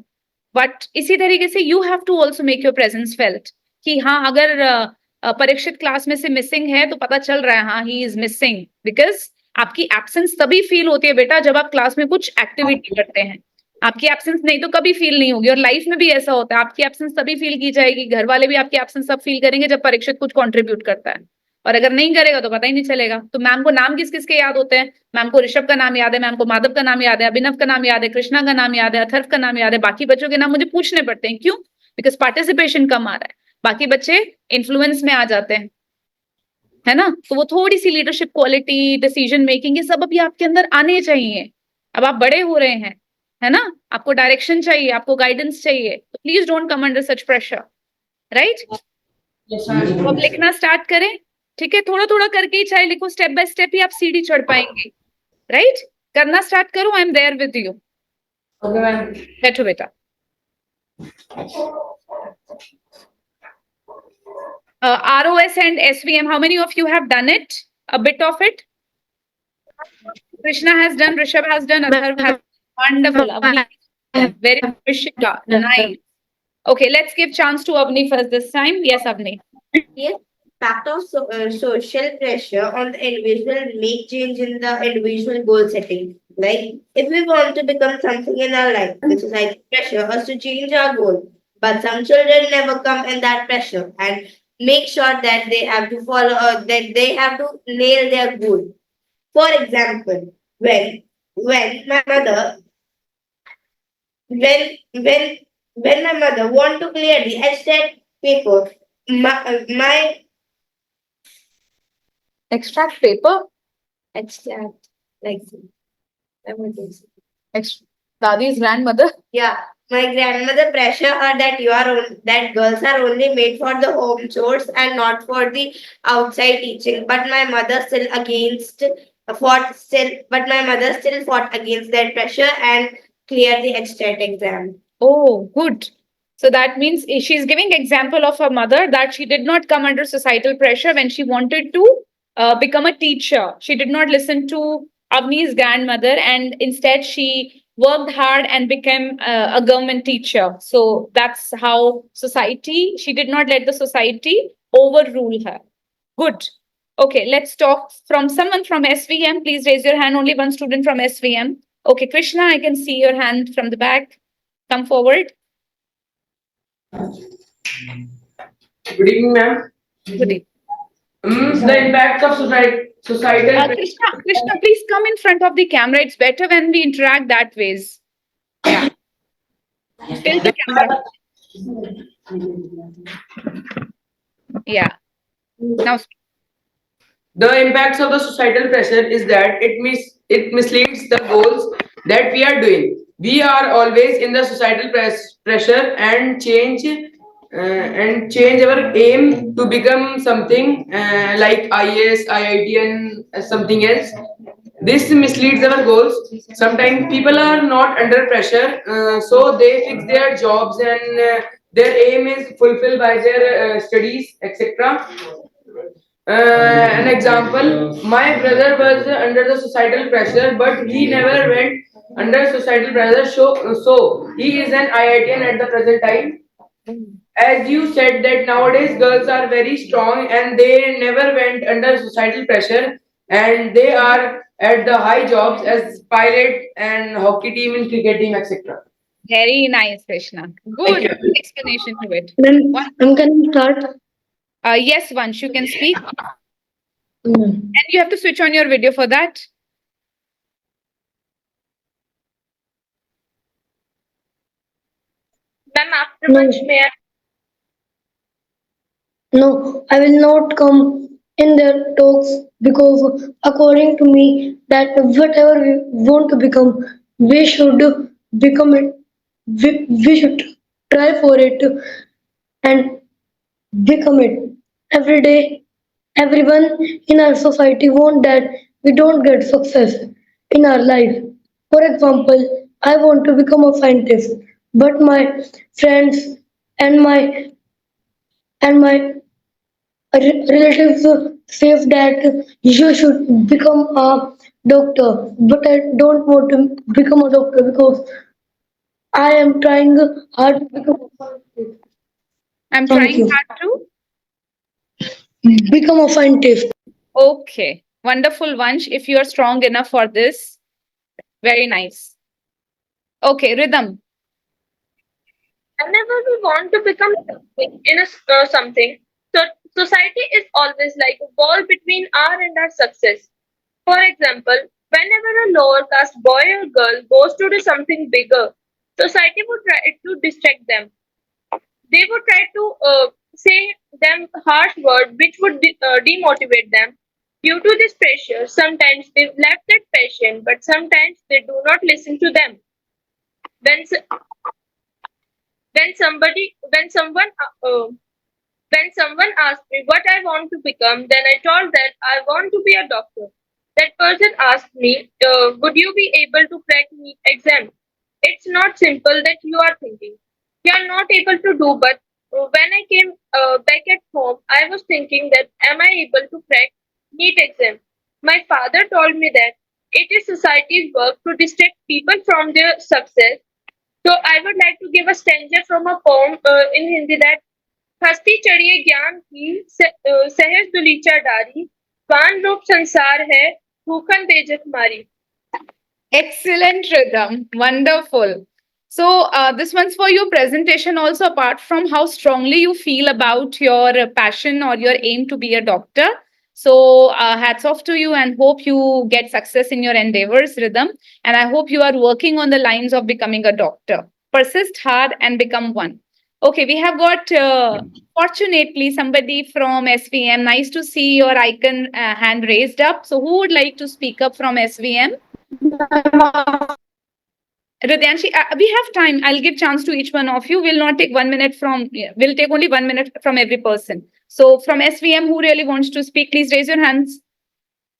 S1: But इसी तरीके से you have to also make your presence felt. कि हाँ, अगर परीक्षित क्लास में से मिसिंग है तो पता चल रहा है हाँ ही इज मिसिंग, बिकॉज आपकी एब्सेंस तभी फील होती है बेटा जब आप क्लास में कुछ एक्टिविटी करते हैं. आपकी एब्सेंस नहीं तो कभी फील नहीं होगी. और लाइफ में भी ऐसा होता है, आपकी एब्सेंस तभी फील की जाएगी, घर वाले भी आपकी एब्सेंस तब फील करेंगे जब परीक्षित कुछ कंट्रीब्यूट करता है. और अगर नहीं करेगा तो पता ही नहीं चलेगा. तो मैम को नाम किस किस के याद होते हैं? मैम को ऋषभ का नाम याद है, मैम को माधव का नाम याद है, अभिनव का नाम याद है, कृष्णा का नाम याद है, अथर्व का नाम याद है. बाकी बच्चों के नाम मुझे पूछने पड़ते हैं. क्यों? बिकॉज पार्टिसिपेशन कम आ रहा है, बाकी बच्चे इन्फ्लुएंस में आ जाते हैं, है ना. तो वो थोड़ी सी लीडरशिप क्वालिटी, डिसीजन मेकिंग, ये सब अभी आपके अंदर आने चाहिए. अब आप बड़े हो रहे हैं, है ना, आपको डायरेक्शन चाहिए, आपको गाइडेंस चाहिए. तो please don't come under such pressure, right. तो अब लिखना स्टार्ट करें, ठीक है. थोड़ा थोड़ा करके ही चाहे लिखो, स्टेप बाय स्टेप ही आप सीढ़ी चढ़ पाएंगे, राइट. करना स्टार्ट करो, I am there with you. बैठो बेटा. ROS and SVM, how many of you have done it? A bit of it? Krishna has done, Rishabh has done, Atharv has done. Wonderful. Avni, very Rishika, nice. Okay, let's give chance to Avni first this time. Yes, Avni.
S10: Yes, impact of social pressure on the individual make change in the individual goal setting. Like, if we want to become something in our life, the society pressure us to change our goal. But some children never come in that pressure and make sure that they have to follow, that they have to nail their goal. For example, when when my mother when when my mother want to clear the extract paper, my
S1: Extract paper.
S10: extract like
S1: Dadi's grandmother.
S10: yeah, my grandmother pressure her that that girls are only made for the home chores and not for the outside teaching. But my mother still fought against that pressure and cleared the extract exam.
S1: Oh, good. So that means she's giving example of her mother that she did not come under societal pressure when she wanted to become a teacher. She did not listen to Avni's grandmother, and instead she worked hard and became a government teacher. So that's how society, she did not let the society overrule her. Good. Okay, let's talk from someone from SVM. Please raise your hand. Only one student from SVM. Okay, Krishna, I can see your hand from the back. Come forward.
S9: Good evening, ma'am.
S1: Good evening.
S9: The impact of societal.
S1: Krishna, please come in front of the camera. It's better when we interact that ways. Yeah. Tilt the camera. Yeah. Now,
S9: The impacts of the societal pressure is that it misleads the goals that we are doing. We are always in the societal pressure and change our aim to become something like IAS, IIT, and something else. This misleads our goals. Sometimes people are not under pressure, so they fix their jobs and their aim is fulfilled by their studies, etc. An example, my brother was under the societal pressure, but he never went under societal pressure. So he is an IITian at the present time. As you said that nowadays girls are very strong and they never went under societal pressure and they are at the high jobs as pilot and hockey team and cricket team, etc.
S1: very nice, Krishna. Good explanation to it.
S7: Then can I start?
S1: Yes, Vansh, you can speak.
S7: Mm.
S1: And you have to switch on your video for that.
S8: Ma'am, afterwards, may I?
S7: No, I will not come in their talks because according to me that whatever we want to become, we should become it. We should try for it and become it. Every day, everyone in our society want that we don't get success in our life. For example, I want to become a scientist, but my friends and my relatives says that you should become a doctor, but I don't want to become a doctor because I am trying hard to become a scientist.
S1: I'm
S7: Thank
S1: trying
S7: you.
S1: hard to.
S7: Become a scientist.
S1: Okay. Wonderful, Vansh. If you are strong enough for this, very nice. Okay, Rhythm.
S8: Whenever we want to become something something, so society is always like a wall between our and our success. For example, whenever a lower caste boy or girl goes to do something bigger, society would try to distract them. They would try to say them harsh words which would demotivate them. Due to this pressure, sometimes they left that passion, but sometimes they do not listen to them. When s- when somebody when someone asked me what I want to become, then I told that I want to be a doctor. That person asked me, would you be able to crack NEET exam? It's not simple that you are thinking. You are not able to do, but when I came back at home, I was thinking that am I able to crack NEET exam? My father told me that it is society's work to distract people from their success. So I would like to give a stanza from a poem in Hindi that हस्ती चढ़िए ज्ञान की सहज दुलीचा डारी स्वान रूप संसार है भूखन तेजक मारी.
S1: Excellent, Rhythm. Wonderful. So, this one's for your presentation also, apart from how strongly you feel about your passion or your aim to be a doctor. So hats off to you and hope you get success in your endeavors, Rhythm. And I hope you are working on the lines of becoming a doctor. Persist hard and become one. Okay, we have got fortunately somebody from SVM. Nice to see your icon hand raised up. So who would like to speak up from SVM? Rudyanshi, we have time. I'll give chance to each one of you. We'll not take 1 minute from, we'll take only 1 minute from every person. So from SVM, who really wants to speak, please raise your hands.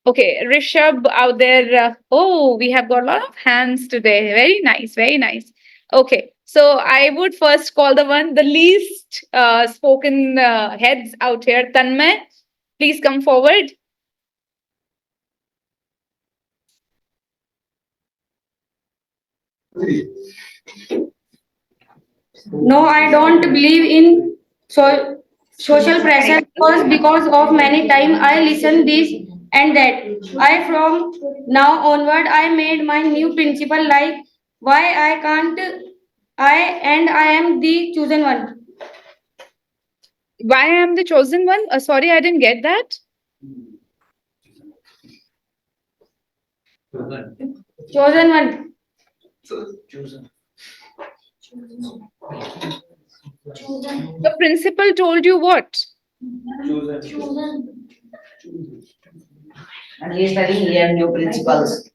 S1: Okay, Rishabh out there. Oh, we have got a lot of hands today. Very nice, very nice. Okay, so I would first call the least spoken heads out here. Tanmay, please come forward.
S11: No, I don't believe in social pressure because of many time I listen this and that. I from now onward I made my new principle like why I can't I am the chosen one.
S1: Why I am the chosen one? Sorry, I didn't get that.
S11: Chosen one.
S1: The principal told you what?
S3: And he is telling he have new principles.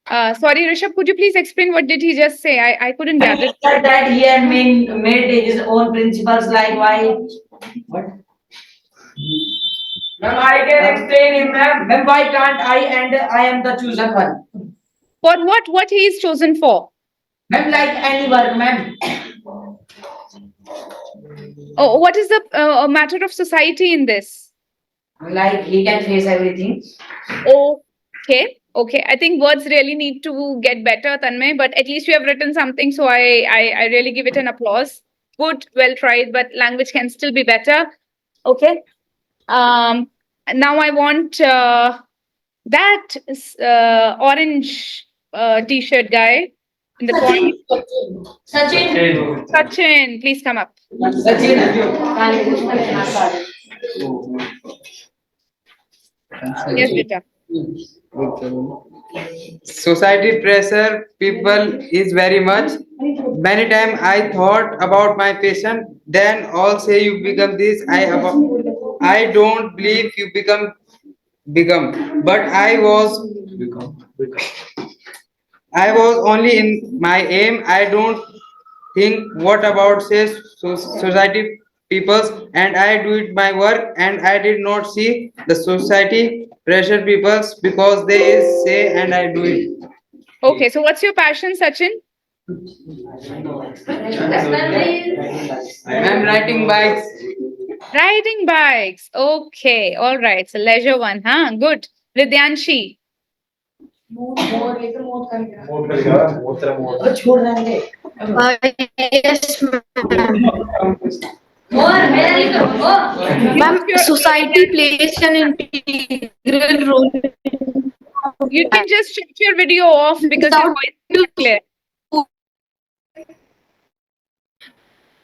S1: Sorry, Rishabh, could you please explain what did he just say? I couldn't
S3: And
S1: gather.
S3: he said that he had made his own principles like why. What?
S9: Ma'am, I can explain him, ma'am.
S3: Ma'am, why can't I and I am the chosen one?
S1: For what? What he is chosen for?
S3: Ma'am, like any work, ma'am.
S1: Oh, what is the matter of society in this?
S3: Like he can face everything.
S1: Okay, okay. I think words really need to get better, Tanmay, but at least you have written something, so I really give it an applause. Good, well tried, but language can still be better. Okay. Now I want that orange t-shirt guy in the corner. Sachin, please come up. Yes, beta.
S12: Society pressure people is very much. Many time I thought about my patient, then all say you become this. I don't believe you become, but I was only in my aim. I don't think what about says society peoples, and I do it my work, and I did not see the society pressure peoples because they say and I do it.
S1: Okay, so what's your passion, Sachin?
S12: I'm riding bikes.
S1: Riding bikes. Okay, all right. So leisure one, huh? Good. Vidyanshi.
S7: Yes, ma'am, society plays an integral role.
S1: You can just shut your video off because your voice is not clear.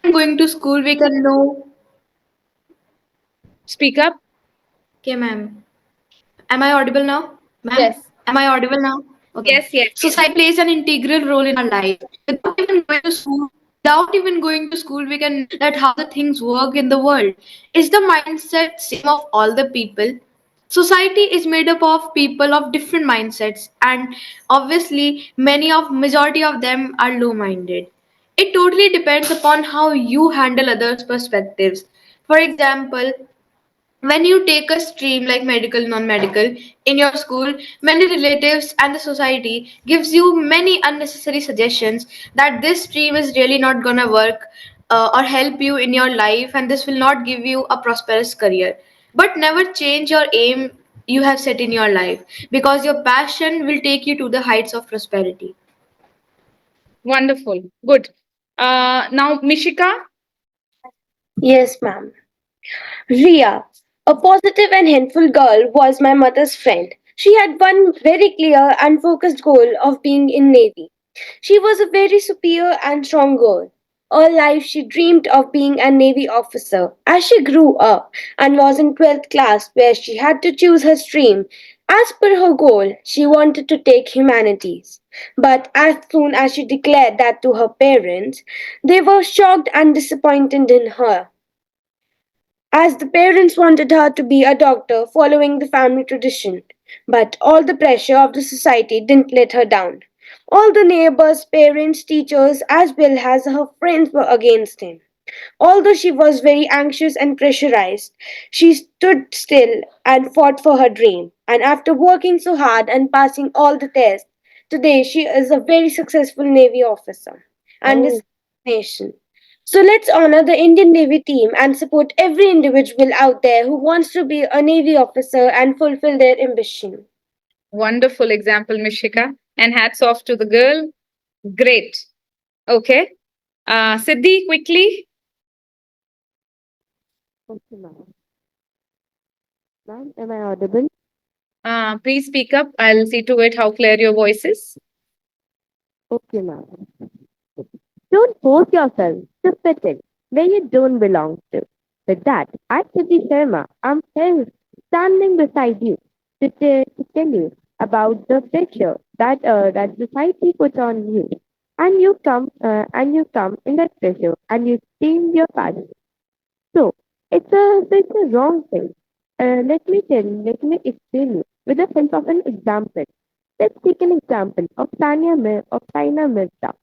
S7: Going to school, we can know.
S1: Speak up.
S7: Okay, ma'am. Am I audible now? Ma'am?
S1: Yes.
S7: Am I audible now? Okay.
S1: Yes, yes.
S7: Society plays an integral role in our life. Without even going to school, we can know that how the things work in the world. Is the mindset same of all the people? Society is made up of people of different mindsets, and obviously, majority of them are low-minded. It totally depends upon how you handle others' perspectives. For example, when you take a stream like medical non-medical in your school, many relatives and the society gives you many unnecessary suggestions that this stream is really not gonna work or help you in your life, and this will not give you a prosperous career. But never change your aim you have set in your life, because your passion will take you to the heights of prosperity.
S1: Wonderful. Good. Now, Mishika.
S4: Yes, ma'am. Ria, a positive and helpful girl, was my mother's friend. She had one very clear and focused goal of being in Navy. She was a very superior and strong girl. All life she dreamed of being a Navy officer. As she grew up and was in 12th class, where she had to choose her stream, as per her goal, she wanted to take humanities. But as soon as she declared that to her parents, they were shocked and disappointed in her, as the parents wanted her to be a doctor following the family tradition. But all the pressure of the society didn't let her down. All the neighbors, parents, teachers, as well as her friends were against him. Although she was very anxious and pressurized, she stood still and fought for her dream. And after working so hard and passing all the tests, today she is a very successful Navy officer and is nation. So let's honor the Indian Navy team and support every individual out there who wants to be a Navy officer and fulfill their ambition.
S1: Wonderful example, Mishika. And hats off to the girl. Great. Okay. Siddhi, quickly.
S5: Okay, ma'am. Ma'am, am I audible?
S1: Please speak up. I'll see to it how clear your voice is.
S5: Okay, ma'am. Don't force yourself to fit in where you don't belong to. With that, I, Siddhi Sharma, am here standing beside you to tell you about the pressure that society puts on you, and you come in that pressure and you change your passion. So it's a wrong thing. Let me explain you with the help of an example. Let's take an example of Saina Mirza.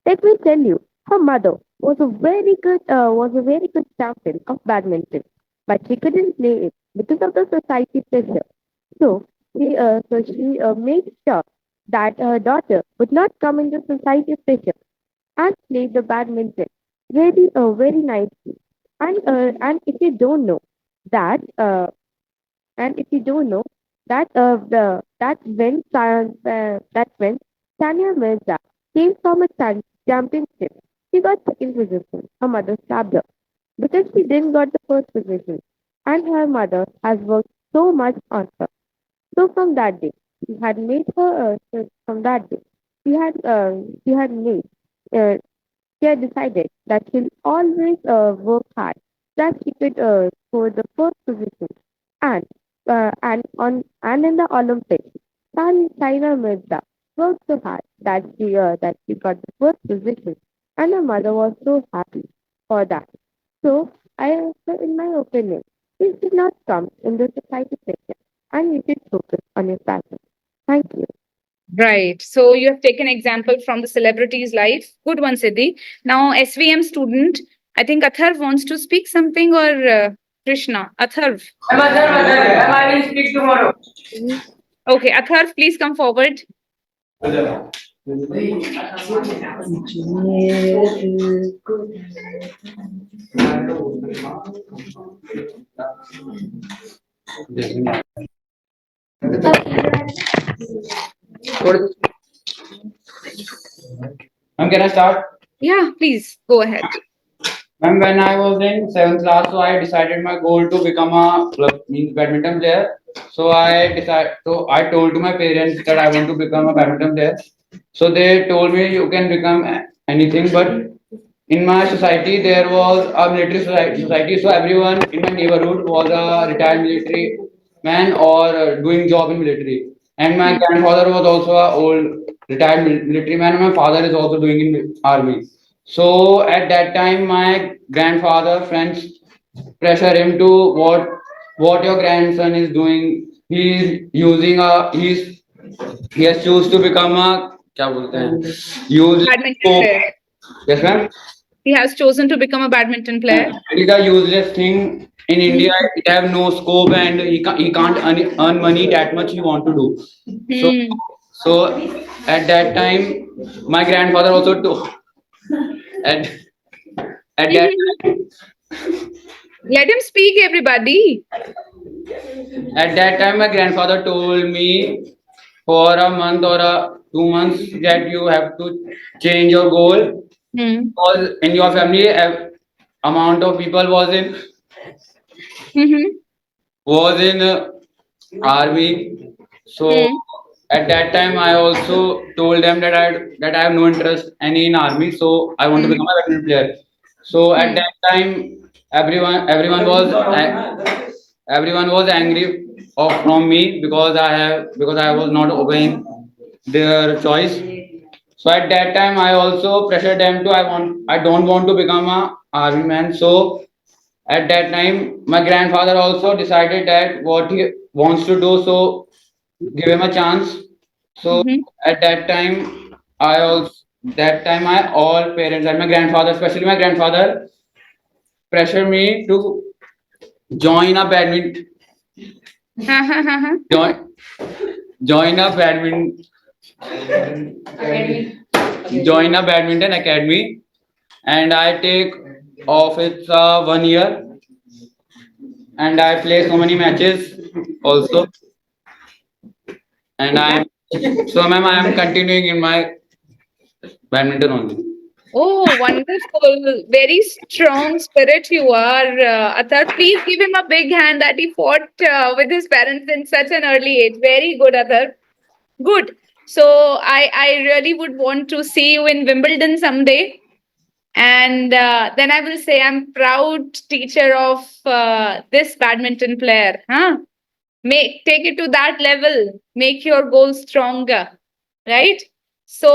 S5: Let me tell you, her mother was a very good champion of badminton, but she couldn't play it because of the society pressure. So she made sure that her daughter would not come into society pressure and play the badminton very nicely. And if you don't know that and if you don't know that that when Tanya Mirza came from a championship, she got second position. Her mother stabbed her because she didn't got the first position, and her mother has worked so much on her. So from that day, she had made her. From that day, she had made. Uh, she had decided that she'll always work hard, that she could score the first position. And and in the Olympics, Saina Mirza worked so hard that she got the first position, and her mother was so happy for that. So in my opinion, you should not come in the society pressure, and you should focus on your passion. Thank you.
S1: Right. So you have taken example from the celebrity's life. Good one, Siddhi. Now, SVM student, I think Atharv wants to speak something or Krishna. Atharv.
S9: I will speak tomorrow.
S1: Okay, Atharv, please come forward.
S12: Ma'am, can I start?
S1: Yeah, please go ahead.
S12: Ma'am, when I was in seventh class, so I decided my goal to become a means badminton player. So I told to my parents that I want to become a badminton player. So they told me you can become anything, but in my society there was a military society. So everyone in my neighborhood was a retired military man or doing job in military. And my grandfather was also a old retired military man. And my father is also doing in army. So at that time, my grandfather friends pressure him to what your grandson is doing. He has choose to become a क्या बोलते हैं useless
S1: Badminton player.
S12: yes ma'am.
S1: He has chosen to become a badminton player.
S12: It is a useless thing in India. It have no scope and he can't earn money that much he want to do. So so at that time, my grandfather also told at at that
S1: Let him speak, everybody.
S12: At that time, my grandfather told me for a month or 2 months that you have to change your goal because in your family, amount of people was in army. So
S13: At that time, I also told them that I have no interest any in army, so I want to become a badminton player. So at that time, everyone was angry from me because I was not obeying their choice. So at that time, I also pressured them to I don't want to become a army man. So at that time, my grandfather also decided that what he wants to do, so give him a chance. So
S1: Mhm.
S13: at that time I all parents and my grandfather, especially my grandfather, pressure me to join a badminton join join a badminton join a badminton academy, and I take off it 1 year, and I play so many matches also, and ma'am, I am continuing in my badminton only.
S1: Oh, wonderful. Very strong spirit you are, Athar. Please give him a big hand that he fought with his parents in such an early age. Very good, Athar. Good. So I really would want to see you in Wimbledon someday. And then I will say I'm proud teacher of this badminton player. Huh? Take it to that level. Make your goals stronger. Right? So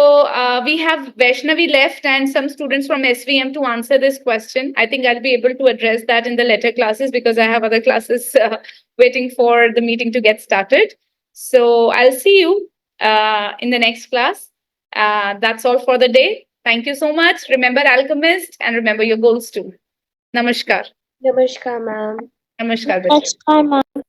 S1: we have Vaishnavi left and some students from SVM to answer this question. I think I'll be able to address that in the later classes because I have other classes waiting for the meeting to get started. So I'll see you in the next class. That's all for the day. Thank you so much. Remember Alchemist and remember your goals too. Namaskar.
S2: Namaskar, ma'am.
S1: Namaskar, Vaishnavi.
S2: Namaskar, ma'am.